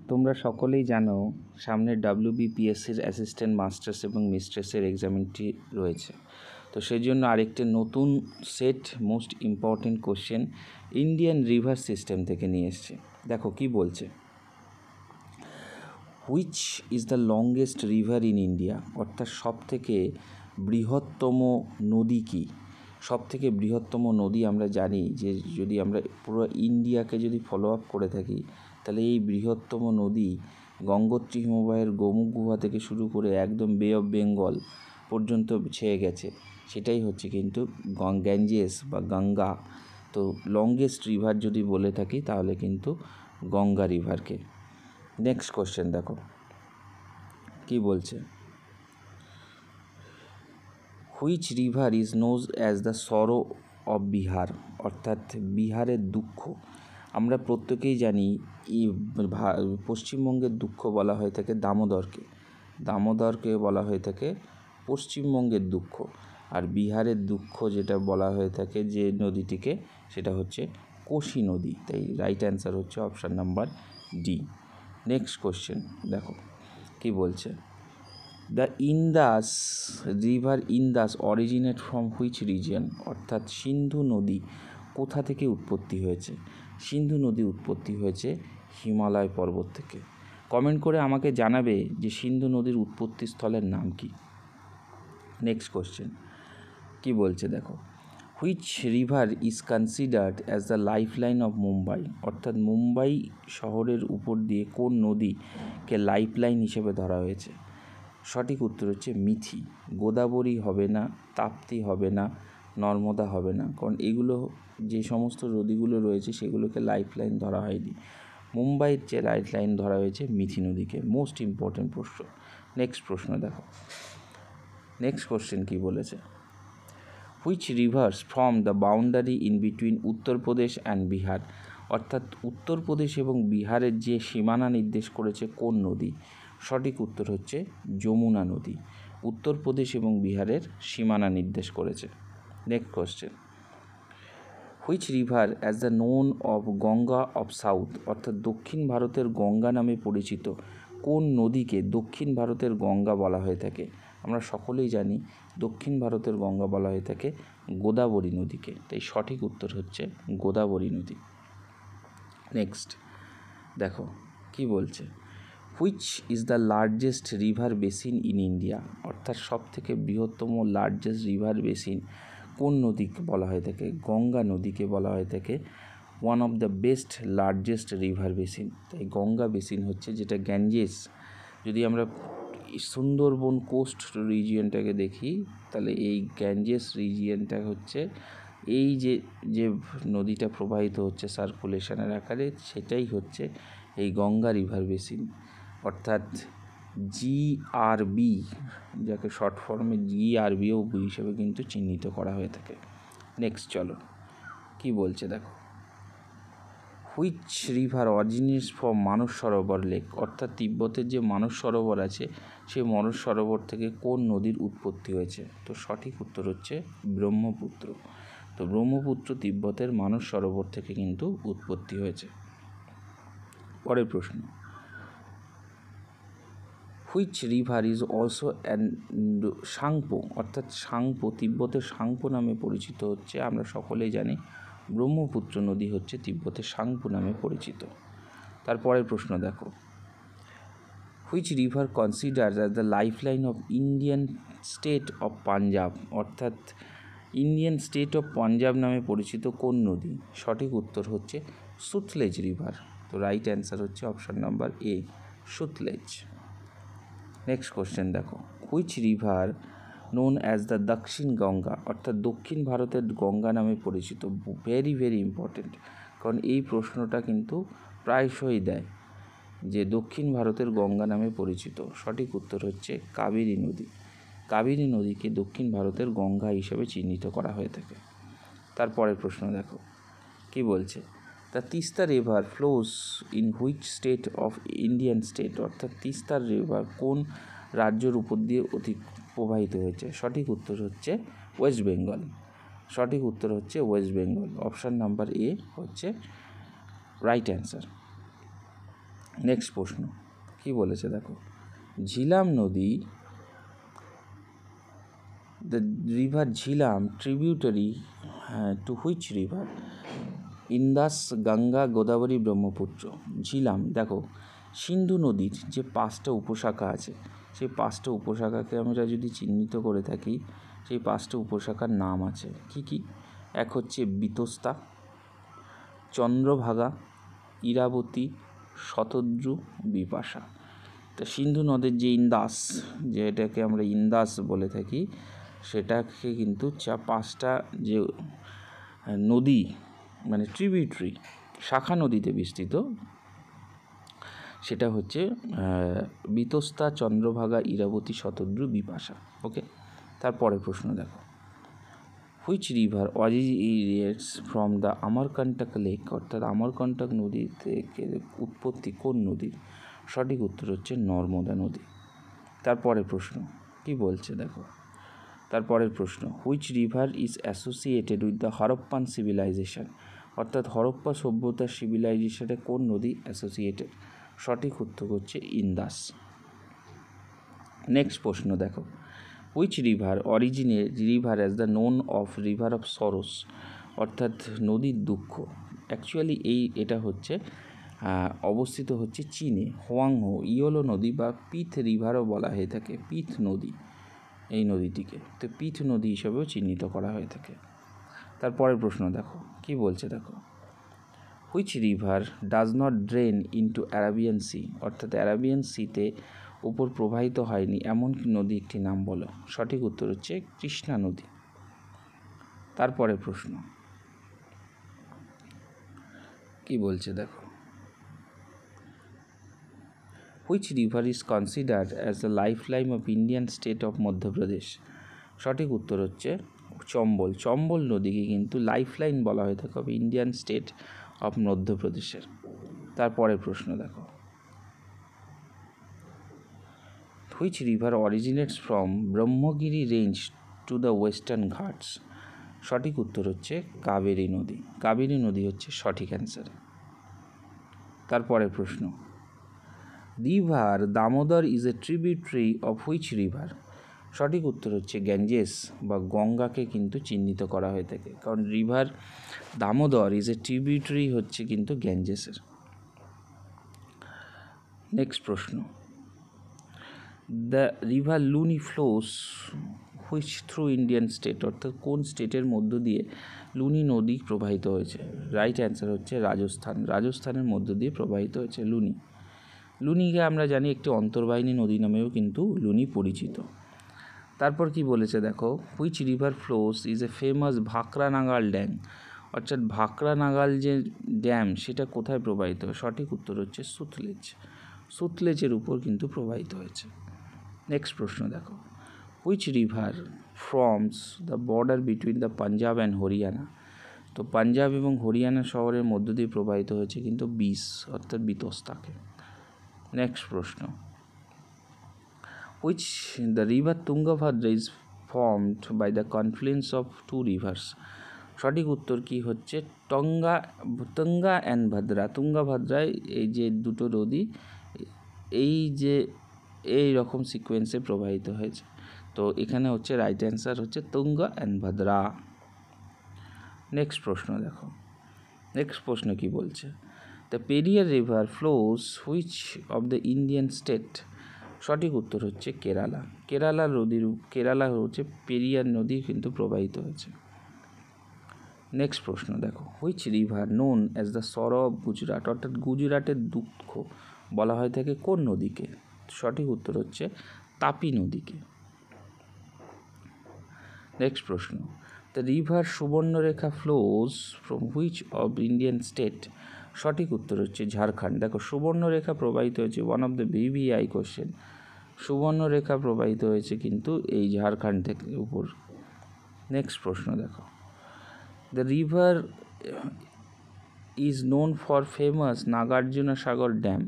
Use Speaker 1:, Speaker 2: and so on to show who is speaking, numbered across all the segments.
Speaker 1: তোমরা সকলেই জানো সামনে WBPSCর অ্যাসিস্ট্যান্ট মাস্টার্স এবং মিস্ট্রেসের এক্সামটি রয়েছে। তো সেই জন্য আরেকটি নতুন set most important question Indian river system থেকে নিয়ে এসছে। দেখো কি বলছে, which is the longest river in India, অর্থাৎ সবথেকে বৃহত্তম নদী কী? সবথেকে বৃহত্তম নদী আমরা জানি যে যদি আমরা পুরো ইন্ডিয়াকে যদি ফলো আপ করে থাকি তাহলে এই বৃহত্তম নদী গঙ্গোত্রী হিমবাহের গোমুখ গুহা থেকে শুরু করে একদম বে অফ বেঙ্গল পর্যন্ত ছেয়ে গেছে, সেটাই হচ্ছে কিন্তু গ্যাঞ্জেস বা গঙ্গা। তো লংগেস্ট রিভার যদি বলে থাকি তাহলে কিন্তু গঙ্গা রিভারকে। নেক্সট কোশ্চেন দেখো কি বলছে, which river is known as the sorrow of Bihar, অর্থাৎ বিহারের দুঃখ। আমরা প্রত্যেকেই জানি পশ্চিমবঙ্গের দুঃখ বলা হয়ে থাকে দামোদরকে বলা হয়ে থাকে পশ্চিমবঙ্গের দুঃখ, আর বিহারের দুঃখ যেটা বলা হয়ে থাকে যে নদীটিকে সেটা হচ্ছে কোশি নদী। তাই রাইট অ্যান্সার হচ্ছে option number D. Next question দেখো কি বলছে, the Indus river Indus originate from which region, অর্থাৎ সিন্ধু নদী কোথা থেকে উৎপত্তি হয়েছে? সিন্ধু নদী উৎপত্তি হয়েছে হিমালয় পর্বত থেকে। কমেন্ট করে আমাকে জানাবে যে সিন্ধু নদীর উৎপত্তি স্থলের নাম কি। নেক্সট কোশ্চেন কি বলছে দেখো, which river is considered as the life line of Mumbai, অর্থাৎ মুম্বাই শহরের উপর দিয়ে কোন নদীকে লাইফ লাইন হিসেবে ধরা হয়েছে? সঠিক উত্তর হচ্ছে মিথি। গোদাবরী হবে না, তাপ্তি হবে না, নর্মদা হবে না, কারণ এগুলো যে সমস্ত নদীগুলো রয়েছে সেগুলোকে লাইফ লাইন ধরা হয়নি। মুম্বাইয়ের যে লাইফ লাইন ধরা হয়েছে মিথি নদীকে। মোস্ট ইম্পর্টেন্ট প্রশ্ন। নেক্সট প্রশ্ন দেখো, নেক্সট কোশ্চেন কি বলেছে, which rivers from the boundary in between Uttar Pradesh and Bihar, অর্থাৎ উত্তরপ্রদেশ এবং বিহারের যে সীমানা নির্দেশ করেছে কোন নদী? সঠিক উত্তর হচ্ছে যমুনা নদী উত্তরপ্রদেশ এবং বিহারের সীমানা নির্দেশ করেছে। Next question, which river as the known of Ganga of south, অর্থাৎ দক্ষিণ ভারতের গঙ্গা নামে পরিচিত কোন নদীকে দক্ষিণ ভারতের গঙ্গা বলা হয়ে থাকে? আমরা সকলেই জানি দক্ষিণ ভারতের গঙ্গা বলা হয়ে থাকে গোদাবরী নদীকে। তাই সঠিক উত্তর হচ্ছে গোদাবরী নদী। নেক্সট দেখো কি বলছে, which is the largest river basin in India, অর্থাৎ সবথেকে বৃহত্তম লার্জেস্ট রিভার বেসিন কোন নদীকে বলা হয়ে থাকে? গঙ্গা নদীকে বলা হয়ে থাকে one of the best largest river basin. তাই গঙ্গা বেসিন হচ্ছে যেটা গ্যাঞ্জেস। যদি আমরা সুন্দরবন কোস্ট রিজিয়নটাকে দেখি তাহলে এই গ্যাঞ্জেস রিজিয়নটা হচ্ছে এই যে নদীটা প্রবাহিত হচ্ছে সার্কুলেশনের আকারে, সেটাই হচ্ছে এই গঙ্গা রিভার বেসিন, অর্থাৎ GRB, যাকে শর্ট ফর্মে GRBও হিসেবে কিন্তু চিহ্নিত করা হয়ে থাকে। নেক্সট চলো কি বলছে দেখো, which river originates from Manas Sarovar lake, অর্থাৎ তিব্বতের যে মানস সরোবর আছে সেই মানস সরোবর থেকে কোন নদীর উৎপত্তি হয়েছে? তো সঠিক উত্তর হচ্ছে ব্রহ্মপুত্র। তো ব্রহ্মপুত্র তিব্বতের মানস সরোবর থেকে কিন্তু উৎপত্তি হয়েছে। পরের প্রশ্ন, which river is also Tsangpo, অর্থাৎ সাংপো তিব্বতের সাংপো নামে পরিচিত হচ্ছে, আমরা সকলেই জানি ব্রহ্মপুত্র নদী হচ্ছে তিব্বতের সাংপো নামে পরিচিত। তারপরের প্রশ্ন দেখো, which river consider as the life line of Indian state of Punjab, অর্থাৎ ইন্ডিয়ান স্টেট অফ পাঞ্জাব নামে পরিচিত কোন নদী? সঠিক উত্তর হচ্ছে সুতলেজ রিভার। তো রাইট অ্যান্সার হচ্ছে option number A, Sutlej. Next question দেখো, which river known as the Dakshin Ganga, অর্থাৎ দক্ষিণ ভারতের গঙ্গা নামে পরিচিত। ভেরি ভেরি ইম্পর্টেন্ট, কারণ এই প্রশ্নটা কিন্তু প্রায়শই দেয় যে দক্ষিণ ভারতের গঙ্গা নামে পরিচিত। সঠিক উত্তর হচ্ছে কাবেরী নদী। কাবেরী নদীকে দক্ষিণ ভারতের গঙ্গা হিসেবে চিহ্নিত করা হয়ে থাকে। তারপরের প্রশ্ন দেখো কি বলছে, the Teesta river flows in which state of Indian state, অর্থাৎ তিস্তার রিভার কোন রাজ্যের উপর দিয়ে প্রবাহিত হয়েছে? সঠিক উত্তর হচ্ছে ওয়েস্ট বেঙ্গল। সঠিক উত্তর হচ্ছে ওয়েস্ট বেঙ্গল। অপশান নাম্বার এ হচ্ছে রাইট অ্যান্সার। নেক্সট প্রশ্ন কি বলেছে দেখো, ঝিলাম নদী, the river Jhelum tributary to which river? Indus, Ganga, Godavari, Brahmaputra. Jhelum দেখো সিন্ধু নদীর যে 5টা উপশাখা আছে, সেই 5টা উপশাখাকে আমরা যদি চিহ্নিত করে থাকি, সেই 5টা উপশাখার নাম আছে কি কি? এক হচ্ছে বিতস্তা, চন্দ্রভাগা, ইরাবতী, শতদ্রু, বিপাশা। তো সিন্ধু নদের যে ইন্দাস, যেটাকে আমরা ইন্দাস বলে থাকি, সেটাকে কিন্তু 5টা যে নদী মানে ট্রিবিউটারি শাখা নদীতে বিস্তৃত, সেটা হচ্ছে বিতস্তা, চন্দ্রভাগা, ইরাবতী, শতদ্রু, বিপাশা। ওকে, তারপরের প্রশ্ন দেখো, which river originates from the Amarkantak lake? অর্থাৎ আমরকন্টক নদী থেকে উৎপত্তি কোন নদীর? সঠিক উত্তর হচ্ছে নর্মদা নদী। তারপরের প্রশ্ন কি বলছে দেখো, তারপরের প্রশ্ন, which river is associated with the Harappan civilization? অর্থাৎ হরপ্পা সভ্যতার সিভিলাইজেশনে কোন নদী অ্যাসোসিয়েটেড? সঠিক উত্তর হচ্ছে ইন্দাস। নেক্সট প্রশ্ন দেখো, which river river as the known of river of sorrows? অর্থাৎ নদীর দুঃখ। অ্যাকচুয়ালি এটা হচ্ছে অবস্থিত হচ্ছে চীনে, হোয়াংহো ইয়োলো নদী বা পিথ রিভারও বলা হয়ে থাকে, পিথ নদী এই নদীটিকে, তো পিথ নদী হিসেবেও চিহ্নিত করা হয়ে থাকে। তারপরের প্রশ্ন দেখো কি বলছে দেখো, which river does not drain into Arabian sea? অর্থাৎ অ্যারাবিয়ান সিতে উপর প্রবাহিত হয়নি এমন নদী একটি নাম বলো? সঠিক উত্তর হচ্ছে কৃষ্ণা নদী। তারপরের প্রশ্ন কি বলছে দেখো, which river is considered as the life line of Indian state of Madhya Pradesh? সঠিক উত্তর হচ্ছে চম্বল। চম্বল নদীকে কিন্তু লাইফ লাইন বলা হয়ে থাকে অফ ইন্ডিয়ান স্টেট অফ মধ্যপ্রদেশের। তারপরের প্রশ্ন দেখো, which river originates from Brahmagiri range to the Western Ghats? সঠিক উত্তর হচ্ছে কাবেরী নদী। কাবেরী নদী হচ্ছে সঠিক অ্যান্সার। তারপরের প্রশ্ন, river Damodar is a tributary of which river? সঠিক উত্তর হচ্ছে গ্যাঞ্জেস বা গঙ্গাকে কিন্তু চিহ্নিত করা হয়ে থাকে, কারণ river Damodar is a tributary হচ্ছে কিন্তু গ্যাঞ্জেসের। নেক্সট প্রশ্ন, the river Luni flows which through Indian state? অর্থাৎ কোন স্টেটের মধ্য দিয়ে লুনি নদী প্রবাহিত হয়েছে? রাইট অ্যান্সার হচ্ছে রাজস্থান। রাজস্থানের মধ্য দিয়ে প্রবাহিত হয়েছে লুনি। লুনিকে আমরা জানি একটি অন্তর্বাহিনী নদী নামেও কিন্তু লুনি পরিচিত। তারপর কি বলেছে দেখো, which river flows is a famous Bhakra নাগাল ড্যাম? অর্থাৎ ভাকরা নাগাল যে ড্যাম সেটা কোথায় প্রবাহিত হয়? সঠিক উত্তর হচ্ছে সুতলেজ। সুতলেজের উপর কিন্তু প্রবাহিত হয়েছে। নেক্সট প্রশ্ন দেখো, which river forms the border between the Punjab and Haryana? তো পাঞ্জাব এবং হরিয়ানা শহরের মধ্য দিয়ে প্রবাহিত হয়েছে কিন্তু বিস অর্থাৎ বিতস্তাকে। নেক্সট প্রশ্ন, which the river Tungabhadra is formed by the confluence of two rivers? সঠিক উত্তর কি হচ্ছে তুঙ্গা অ্যান্ড ভদ্রা। তুঙ্গাভদ্রায় এই যে দুটো নদী এই রকম সিকোয়েন্সে প্রবাহিত হয়েছে, তো এখানে হচ্ছে রাইট অ্যান্সার হচ্ছে তুঙ্গা অ্যান্ড ভদ্রা। নেক্সট প্রশ্ন দেখো, নেক্সট প্রশ্ন কি বলছে, the Periyar river flows which of the Indian state? সঠিক উত্তর হচ্ছে কেরালা। কেরালা হচ্ছে পেরিয়ার নদী কিন্তু প্রবাহিত হয়েছে। নেক্সট প্রশ্ন দেখো, which river known as the sorrow of Gujarat? অর্থাৎ গুজরাটের দুঃখ বলা হয়ে থাকে কোন নদীকে? সঠিক উত্তর হচ্ছে তাপি নদীকে। নেক্সট প্রশ্ন, the river Subarnarekha flows from which of Indian state? সঠিক উত্তর হচ্ছে ঝাড়খণ্ড। দেখো সুবর্ণরেখা প্রবাহিত হয়েছে, one of the VVI question, Subarnarekha প্রবাহিত হয়েছে কিন্তু এই ঝাড়খণ্ড থেকে উপর। নেক্সট প্রশ্ন দেখো, the river is known for famous Nagarjuna Sagar dam?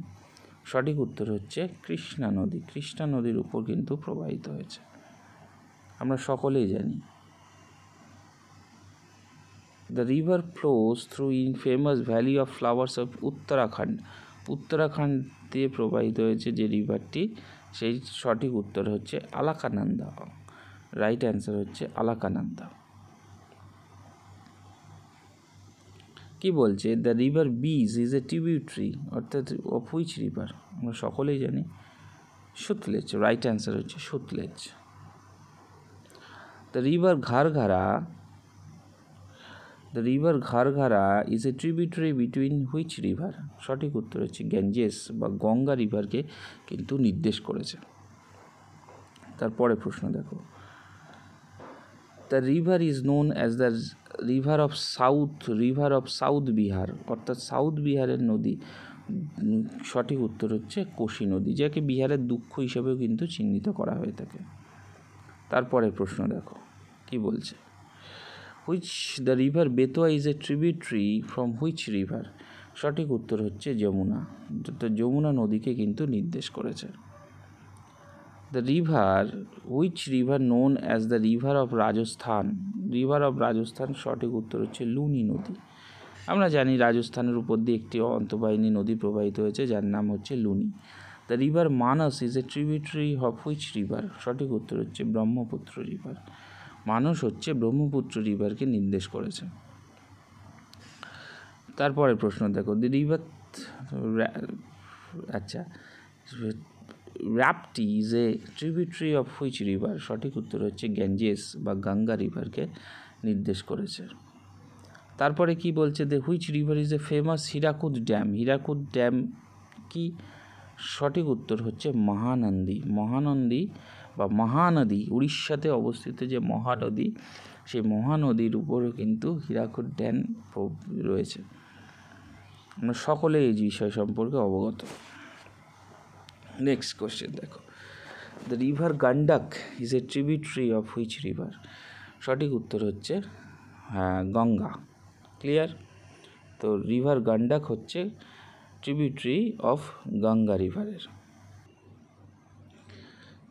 Speaker 1: সঠিক উত্তর হচ্ছে কৃষ্ণা নদী। কৃষ্ণা নদীর উপর কিন্তু প্রবাহিত হয়েছে, আমরা সকলেই জানি। The river flows through in famous valley of flowers of Uttarakhand? Uttarakhand দিয়ে প্রবাহিত হয়েছে যে রিভারটি, সেই সঠিক উত্তর হচ্ছে আলাকানন্দা। রাইট অ্যান্সার হচ্ছে আলাকানন্দা। কি বলছে, the river Beas is a tributary অর্থাৎ অফ হুইচ রিভার? আমরা সকলেই জানি সতলেজ। রাইট অ্যান্সার হচ্ছে সতলেজ। দ্য রিভার ঘারঘারা is a tributary between which river? সঠিক উত্তর হচ্ছে গ্যাঞ্জেস বা গঙ্গা রিভারকে কিন্তু নির্দেশ করেছে। তারপরে প্রশ্ন দেখো, the river is known as the river of south Bihar অর্থাৎ সাউথ বিহারের নদী। সঠিক উত্তর হচ্ছে কোশি নদী, যাকে বিহারের দুঃখ হিসেবেও কিন্তু চিহ্নিত করা হয়ে থাকে। তারপরে প্রশ্ন দেখো কি বলছে, the river Betwa is a tributary from which river? সঠিক উত্তর হচ্ছে যমুনা। যমুনা নদীকে কিন্তু নির্দেশ করেছে। The which river known as the river of Rajasthan? সঠিক উত্তর হচ্ছে লুনি নদী। আমরা জানি রাজস্থানের উপর দিয়ে একটি অন্তর্বাহিনী নদী প্রবাহিত হয়েছে যার নাম হচ্ছে Luni. The river Manas is a tributary of which river? সঠিক উত্তর হচ্ছে ব্রহ্মপুত্র রিভার। মানস হচ্ছে ব্রহ্মপুত্র রিভারকে নির্দেশ করেছে। তারপরে প্রশ্ন দেখো, the river Rapti is a tributary of which river? সঠিক উত্তর হচ্ছে গ্যাঞ্জেস বা গঙ্গা রিভারকে নির্দেশ করেছে। তারপরে কি বলছে, the which river is a famous Hirakud dam কি? সঠিক উত্তর হচ্ছে মহানন্দী বা মহানদী, উড়িষ্যাতে অবস্থিত যে মহানদী, সেই মহানদীর উপরও কিন্তু হীরাকুদ ড্যাম রয়েছে। আমরা সকলে এই বিষয় সম্পর্কে অবগত। নেক্সট কোশ্চেন দেখো, the river Gandak is a tributary of which river? সঠিক উত্তর হচ্ছে গঙ্গা। ক্লিয়ার? তো রিভার গান্ডাক হচ্ছে ট্রিবিউটারি অফ গঙ্গা রিভারের।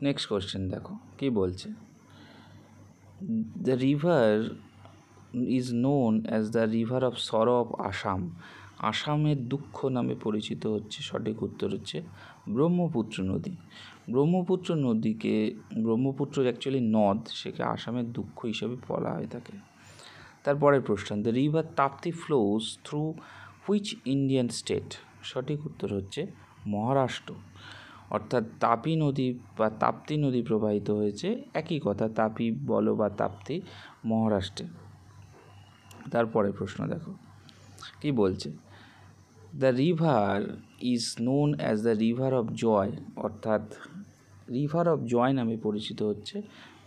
Speaker 1: নেক্সট কোশ্চেন দেখো কি বলছে, the river is known as the river of sorrow of Assam? আসামের দুঃখ নামে পরিচিত হচ্ছে, সঠিক উত্তর হচ্ছে ব্রহ্মপুত্র নদী। ব্রহ্মপুত্র অ্যাকচুয়ালি নদ, সেকে আসামের দুঃখ হিসেবে বলা হয়ে থাকে। তারপরের প্রশ্ন, the river Tapti flows through which Indian state? সঠিক উত্তর হচ্ছে মহারাষ্ট্র। অর্থাৎ তাপি নদী বা তাপ্তি নদী প্রবাহিত হয়েছে, একই কথা, তাপি বলো বা তাপ্তি, মহারাষ্ট্রে। তারপরে প্রশ্ন দেখো কি বলছে, the river is known as the river of joy অর্থাৎ রিভার অফ জয় নামে পরিচিত হচ্ছে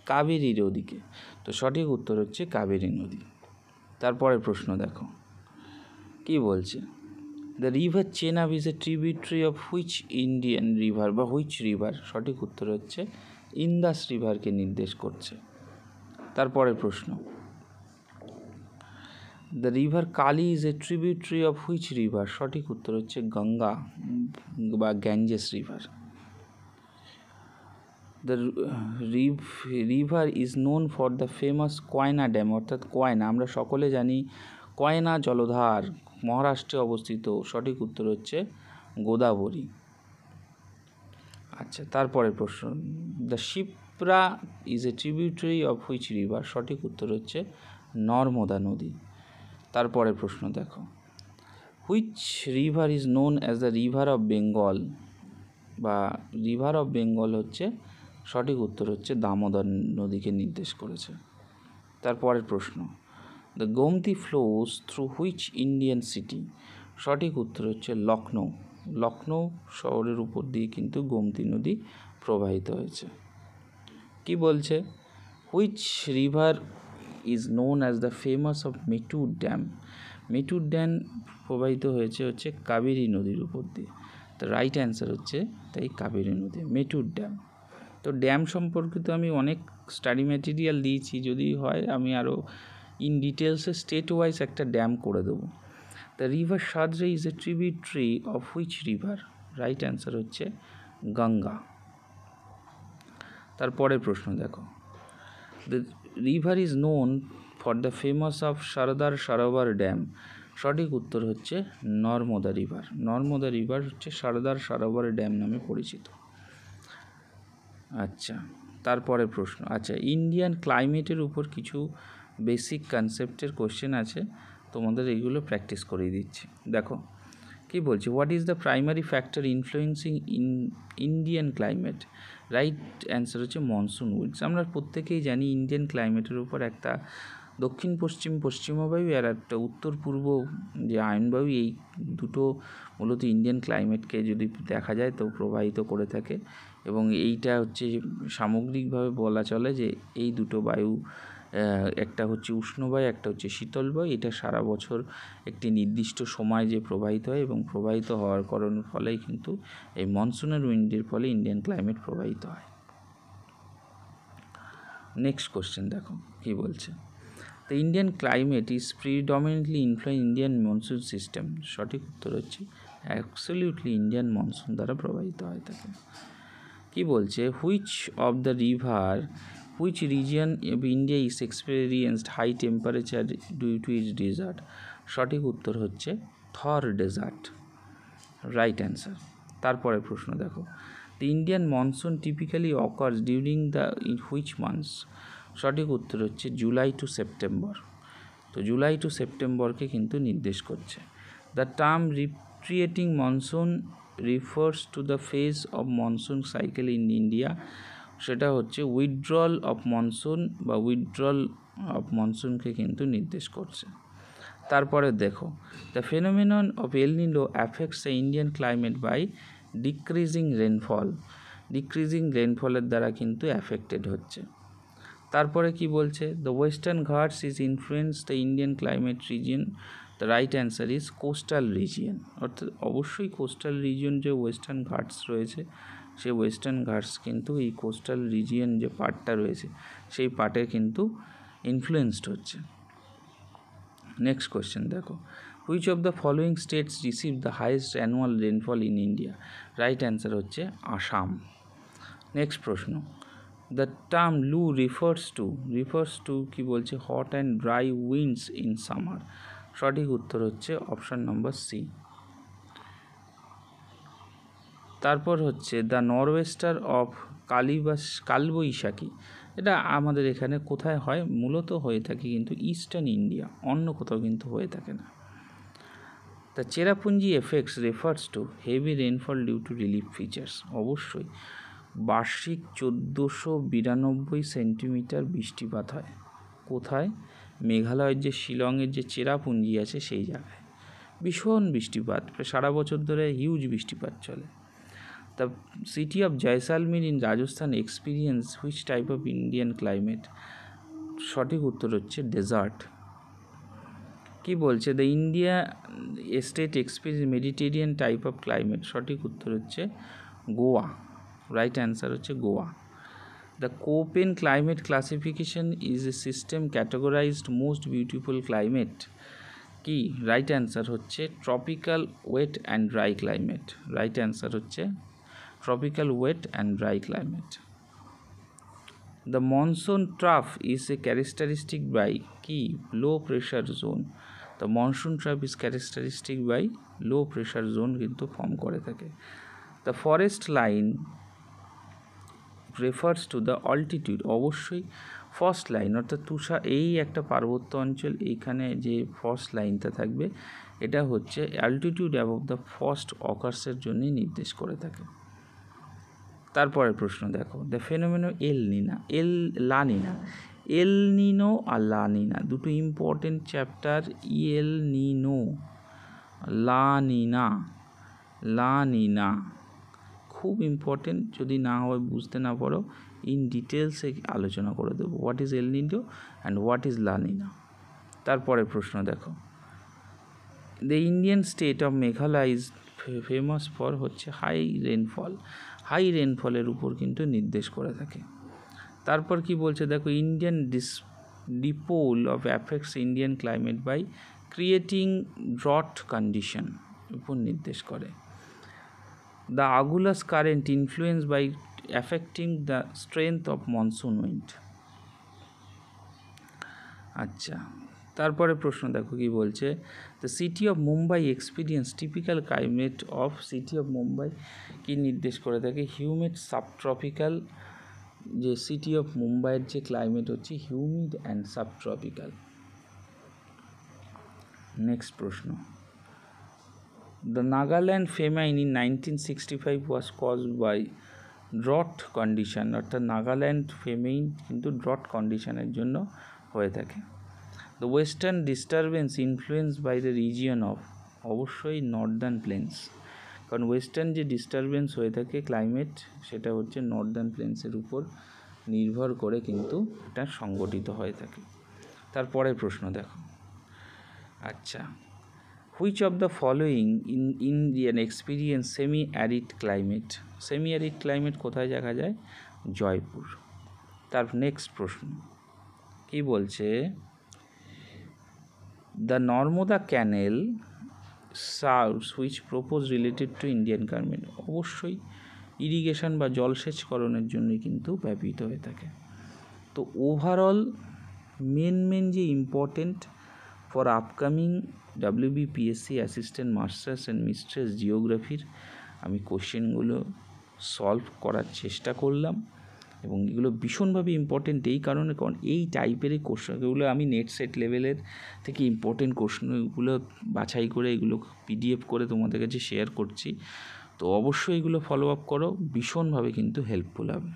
Speaker 1: কাবেরী নদীকে। তো সঠিক উত্তর হচ্ছে কাবেরী নদী। তারপরে প্রশ্ন দেখো কি বলছে, the river Chenab is a tributary of which Indian river বা হুইচ রিভার? সঠিক উত্তর হচ্ছে ইন্দাস রিভারকে নির্দেশ করছে। তারপরে প্রশ্ন, the river Kali is a tributary of which river? সঠিক উত্তর হচ্ছে গঙ্গা বা Ganges river. The river is known for the famous Koyna dam অর্থাৎ কয়না, আমরা সকলে জানি কয়না জলধার মহারাষ্ট্রে অবস্থিত। সঠিক উত্তর হচ্ছে গোদাবরী। আচ্ছা, তারপরে প্রশ্ন, the Shipra is a tributary of which river? সঠিক উত্তর হচ্ছে নর্মদা নদী। তারপরে প্রশ্ন দেখো, which river is known as the river of Bengal বা রিভার অফ বেঙ্গল হচ্ছে, সঠিক উত্তর হচ্ছে দামোদর নদীকে নির্দেশ করেছে। তারপরের প্রশ্ন, the Gomti flows through which Indian city? সঠিক উত্তর হচ্ছে লখনৌ শহরের উপর দিয়ে কিন্তু গোমতী নদী প্রবাহিত হয়েছে। কি বলছে, which river is known as the famous of Mettur dam প্রবাহিত হচ্ছে কাবেরী নদীর উপর দিয়ে। তো রাইট অ্যান্সার হচ্ছে তাই কাবেরী নদী, মেটুর ড্যাম। তো ড্যাম সম্পর্কিত আমি অনেক স্টাডি ম্যাটেরিয়াল দিয়েছি, যদি হয় আমি আরও ইন ডিটেলসে স্টেট ওয়াইজ একটা ড্যাম করে দেবো। দ্য রিভার সাদ্রে is a tributary of which river? Right answer হচ্ছে গঙ্গা। তারপরের প্রশ্ন দেখো, the river is known for the famous of Sardar Sarovar dam? সঠিক উত্তর হচ্ছে নর্মদা রিভার। নর্মদা রিভার হচ্ছে সর্দার সরোবর ড্যাম নামে পরিচিত। আচ্ছা, তারপরে প্রশ্ন। আচ্ছা, ইন্ডিয়ান ক্লাইমেটের উপর কিছু বেসিক কনসেপ্টের কোশ্চেন আছে, তোমাদের এইগুলো প্র্যাকটিস করিয়ে দিচ্ছি। দেখো কি বলছে, what is the primary factor influencing Indian climate? Right answer হচ্ছে মনসুন উইন্ডস। আমরা প্রত্যেকেই জানি ইন্ডিয়ান ক্লাইমেটের উপর একটা দক্ষিণ পশ্চিম পশ্চিমবায়ু আর একটা উত্তর পূর্ব যে আয়নবায়ু, এই দুটো মূলত ইন্ডিয়ান ক্লাইমেটকে যদি দেখা যায় তো প্রভাবিত করে থাকে। এবং এইটা হচ্ছে সামগ্রিকভাবে বলা চলে যে এই দুটো বায়ু, একটা হচ্ছে উষ্ণ বায়ু, একটা হচ্ছে শীতল বায়ু, এটা সারা বছর একটি নির্দিষ্ট সময় যে প্রবাহিত হয় এবং প্রবাহিত হওয়ার কারণের ফলেই কিন্তু এই মনসুনের উইন্ডের ফলে ইন্ডিয়ান ক্লাইমেট প্রবাহিত হয়। নেক্সট কোশ্চেন দেখো কি বলছে, the Indian climate is predominantly influence Indian monsoon system. সঠিক উত্তর হচ্ছে অ্যাবসলিউটলি ইন্ডিয়ান মনসুন দ্বারা প্রবাহিত হয় থাকে। কি বলছে, which of the river, which region of India is experienced high temperature due to its desert? সঠিক উত্তর হচ্ছে থর ডেজার্ট, রাইট অ্যান্সার। তারপরে প্রশ্ন দেখো, the Indian monsoon typically occurs during the which months? সঠিক উত্তর হচ্ছে জুলাই টু সেপ্টেম্বর। তো জুলাই টু সেপ্টেম্বরকে কিন্তু নির্দেশ করছে। The term retreating monsoon refers to the phase of monsoon cycle in India. সেটা হচ্ছে উইথড্রল অফ মনসুন বা উইথড্রল অফ মনসুনকে কিন্তু নির্দেশ করছে। তারপরে দেখো, the phenomenon of El Nino affects the Indian climate by decreasing rainfall. Decreasing রেনফলের দ্বারা কিন্তু অ্যাফেক্টেড হচ্ছে। তারপরে কি বলছে, the Western Ghats is influence the Indian climate region. The right answer is coastal region. অর্থাৎ অবশ্যই কোস্টাল রিজিয়ন যে ওয়েস্টার্ন ঘাটস রয়েছে, সেই ওয়েস্টার্ন ঘাটস কিন্তু এই কোস্টাল রিজিয়ন যে পার্টটা রয়েছে সেই পার্টে কিন্তু ইনফ্লুয়েন্সড হচ্ছে। নেক্সট কোয়েশ্চেন দেখো, which of the following states receive the highest annual rainfall in India? Right answer হচ্ছে আসাম। নেক্সট প্রশ্ন, দ্য টার্ম লু রিফার্স টু কি বলছে, hot and dry winds in summer. সঠিক উত্তর হচ্ছে অপশান নম্বর সি। তারপর হচ্ছে দ্য নরওয়েস্টার অফ কালবৈশাখী। এটা আমাদের এখানে কোথায় হয়? মূলত হয়ে থাকে কিন্তু ইস্টার্ন ইন্ডিয়া, অন্য কোথাও কিন্তু হয়ে থাকে না। The Cherrapunji effects refers to heavy rainfall due to relief features. অবশ্যই বার্ষিক 1492 সেন্টিমিটার বৃষ্টিপাত হয়। কোথায়? মেঘালয়ের যে শিলংয়ের যে চেরাপুঞ্জি আছে সেই জায়গায় ভীষণ বৃষ্টিপাত, সারা বছর ধরে হিউজ বৃষ্টিপাত চলে। The city of Jaisalmer in Rajasthan experience which type of Indian climate? সঠিক উত্তর হচ্ছে ডেজার্ট। কি বলছে, the India state experience Mediterranean type of climate? সঠিক উত্তর হচ্ছে গোয়া, রাইট অ্যান্সার হচ্ছে Goa. The Koppen climate classification is a system categorised most beautiful climate. কি? রাইট অ্যান্সার হচ্ছে tropical wet and dry climate, right answer হচ্ছে tropical wet and dry climate. The monsoon trough is a characteristic by কি? Low pressure zone. The monsoon trough is characteristic by low pressure zone কিন্তু form করে থাকে। The forest line refers to the altitude. অবশ্যই first line অর্থাৎ এই একটা পার্বত্য অঞ্চল, এইখানে যে ফার্স্ট লাইনটা থাকবে এটা হচ্ছে অ্যালটিটিউড অ্যাবভ দ্য ফার্স্ট অকার্সের জন্যই নির্দেশ করে থাকে। তারপরের প্রশ্ন দেখো, দ্য ফেনোমেনন এল নিনো আর লা নিনা দুটো ইম্পর্টেন্ট চ্যাপ্টার। এল নিনো, লা নিনা খুব ইম্পর্টেন্ট, যদি না হয় বুঝতে না পারো ইন ডিটেলসে আলোচনা করে দেবো what is El Nino and what is La Nina. তারপরে প্রশ্ন দেখো, the Indian state of Meghalaya is famous for হচ্ছে হাই রেনফলের উপর কিন্তু নির্দেশ করে থাকে। তারপর কি বলছে দেখো, Indian dipole of affects Indian climate by creating drought condition উপর নির্দেশ করে। The Agulhas current influence by affecting the strength of monsoon wind. আচ্ছা, তারপরে প্রশ্ন দেখো কি বলছে, the city of Mumbai experience typical climate of city of Mumbai কি নির্দেশ করে থাকে? হিউমিড সাবট্রপিক্যাল, যে সিটি অফ মুম্বাইয়ের যে ক্লাইমেট হচ্ছে হিউমিড অ্যান্ড সাবট্রপিক্যাল। নেক্সট প্রশ্ন, the Nagaland famine in 1965 was caused by drought condition, অর্থাৎ নাগাল্যান্ড ফেমাইন কিন্তু ড্রট কন্ডিশনের জন্য হয়ে থাকে। The western disturbance influence by the region of, অবশ্যই নর্দার্ন প্লেন্স, কারণ ওয়েস্টার্ন যে ডিস্টারবেন্স হয়ে থাকে ক্লাইমেট সেটা হচ্ছে নর্দার্ন প্লেন্সের উপর নির্ভর করে কিন্তু এটা সংগঠিত হয়ে থাকে। তারপরের প্রশ্ন দেখো, আচ্ছা, which of the following in Indian experience semi arid climate, semi arid climate কোথায় দেখা যায়? জয়পুর। তার নেক্সট প্রশ্ন কি বলছে, the Narmada canal serves which propose related to Indian garment, অবশ্যই ইরিগেশন বা জলসেচকরণের জন্যই কিন্তু ব্যবহৃত হয়ে থাকে। তো ওভারঅল মেন যে important for upcoming WBPSC assistant masters and mistress জিওগ্রাফির আমি কোশ্চেনগুলো সলভ করার চেষ্টা করলাম, এবং এগুলো ভীষণভাবে ইম্পর্টেন্ট এই কারণে, কারণ এই টাইপেরই কোশ্চেনগুলো আমি নেট সেট লেভেলের থেকে ইম্পর্টেন্ট কোশ্চেনগুলো বাছাই করে এগুলো PDF করে তোমাদের কাছে শেয়ার করছি। তো অবশ্যই এগুলো ফলো আপ করো, ভীষণভাবে কিন্তু হেল্পফুল হবে।